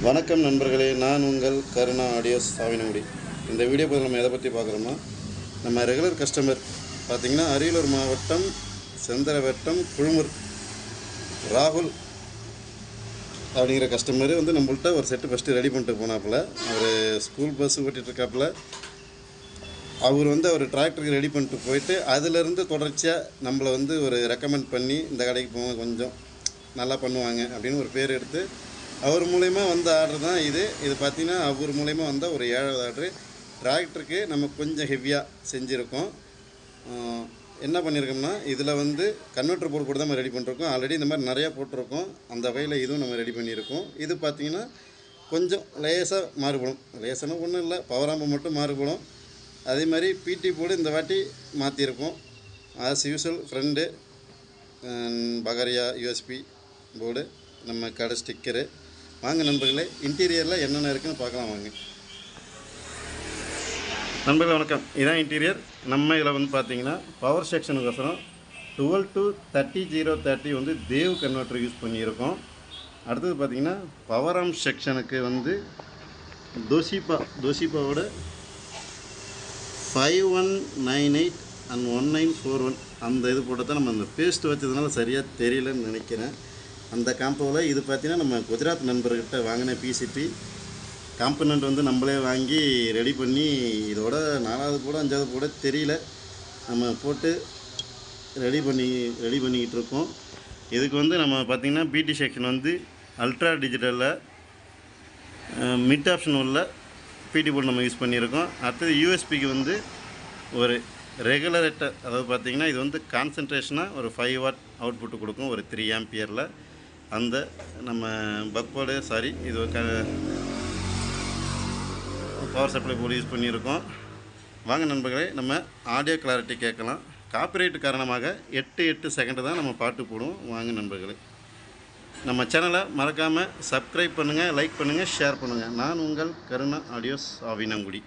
வணக்கம் நண்பர்களே, நான் உங்கள் கருணா ஆடியோஸ் சாவினங்குடி. இந்த வீடியோ பதில் நம்ம எதை பற்றி பார்க்குறோம்னா, நம்ம ரெகுலர் கஸ்டமர் பார்த்திங்கன்னா அரியலூர் மாவட்டம் செந்தரவட்டம் குழுமூர் ராகுல் அப்படிங்கிற கஸ்டமர் வந்து நம்மள்ட்ட ஒரு செட்டு ஃபஸ்ட்டு ரெடி பண்ணிட்டு போனாப்புல. அவர் ஸ்கூல் பஸ் ஓட்டிகிட்ருக்காப்புல. அவர் வந்து அவர் டிராக்டருக்கு ரெடி பண்ணிட்டு போயிட்டு அதிலேருந்து தொடர்ச்சியாக நம்மளை வந்து ஒரு ரெக்கமெண்ட் பண்ணி இந்த கடைக்கு போங்க, கொஞ்சம் நல்லா பண்ணுவாங்க அப்படின்னு ஒரு பேர் எடுத்து அவர் மூலயமா வந்த ஆர்டர் தான் இது பார்த்திங்கன்னா அவர் மூலயமா வந்த ஒரு 7வது ஆர்டரு. டிராக்டருக்கு நம்ம கொஞ்சம் ஹெவியாக செஞ்சுருக்கோம். என்ன பண்ணியிருக்கோம்னா, இதில் வந்து கன்வெர்ட்டர் போர்டு தான் நம்ம ரெடி பண்ணிருக்கோம். ஆல்ரெடி இந்த மாதிரி நிறையா போட்டிருக்கோம். அந்த வகையில் இதுவும் நம்ம ரெடி பண்ணியிருக்கோம். இது பார்த்திங்கன்னா கொஞ்சம் லேசாக மாறுபடும். லேசான ஒன்றும் இல்லை, பவராம்பு மட்டும் மாறுபடும். அதே மாதிரி பிடி போர்டு இந்த வாட்டி மாற்றிருக்கோம். As usual friend Bakaria USB board, நம்ம கடை ஸ்டிக்கரு. வாங்க நண்பர்களே, இன்டீரியரில் என்னென்ன இருக்குதுன்னு பார்க்கலாம் வாங்க. நண்பர்களே வணக்கம். இதுதான் இன்டீரியர். நம்ம இதில் வந்து பார்த்திங்கன்னா பவர் செக்ஷனுக்கோசரம் 12 to 30 வந்து தேவ் கன்வெர்ட்டர் யூஸ் பண்ணியிருக்கோம். அடுத்தது பார்த்திங்கன்னா பவர் ஆர்ம் செக்ஷனுக்கு வந்து தோஷிபாவோட 5198 and 1941 அந்த இது போட்டு தான் நம்ம அந்த பேஸ்ட் வச்சதுனால சரியாக தெரியலன்னு நினைக்கிறேன். அந்த காம்போவில் இது பார்த்திங்கன்னா நம்ம குஜராத் நண்பர்கிட்ட வாங்கின பிசிபி காம்பனண்ட் வந்து நம்மளே வாங்கி ரெடி பண்ணி இதோட 4வது போட 5வது போட தெரியல, நம்ம போட்டு ரெடி பண்ணிக்கிட்டு இருக்கோம். இதுக்கு வந்து நம்ம பார்த்திங்கன்னா பிடி செக்ஷன் வந்து அல்ட்ரா டிஜிட்டலில் மிட் ஆப்ஷன் உள்ள பிடி போர்டு நம்ம யூஸ் பண்ணியிருக்கோம். அடுத்தது யூஎஸ்பிக்கு வந்து ஒரு ரெகுலரேட்டர், அதாவது பார்த்திங்கன்னா இது வந்து கான்சன்ட்ரேஷனாக ஒரு 5 வாட் அவுட்புட்டு கொடுக்கும், ஒரு 3 ஆம்பியரில். அந்த நம்ம பக்போர்டு இது பவர் சப்ளை போர்டு யூஸ் பண்ணியிருக்கோம். வாங்க நண்பர்களே, நம்ம ஆடியோ கிளாரிட்டி கேட்கலாம். காப்பிரைட் காரணமாக 8 செகண்டு தான் நம்ம பாட்டு போடுவோம். வாங்க நண்பர்களே, நம்ம சேனலை மறக்காமல் சப்ஸ்கிரைப் பண்ணுங்கள், லைக் பண்ணுங்கள், ஷேர் பண்ணுங்கள். நான் உங்கள் கருணா ஆடியோஸ் சாவினங்குடி.